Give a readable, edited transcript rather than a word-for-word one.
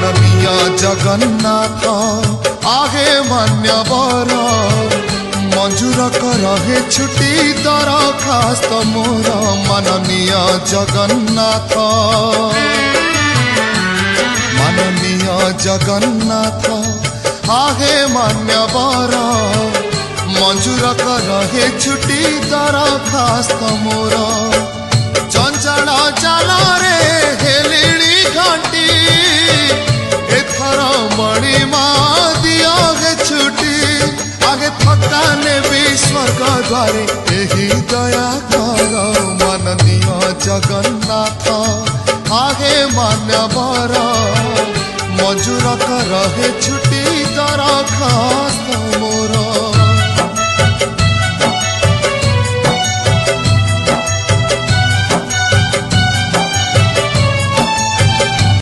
माननीय जगन्नाथ आहे मान्यवर मंजूर करे छुट्टी दरखास्त मोर माननीय जगन्नाथ माननीय जगन्नाथ आहे मान्यवर मंजूर करे छुट्टी दरखास्त मोर चंचल चाल रे हेलिणी घंटी एथर मणिमा दिया गे छुट्टी आगे थकाने भी स्वर्ग द्वारे यही दया कर माननीय जगन्नाथ आगे मान्यवर मंजूर करे छुट्टी दरखास्त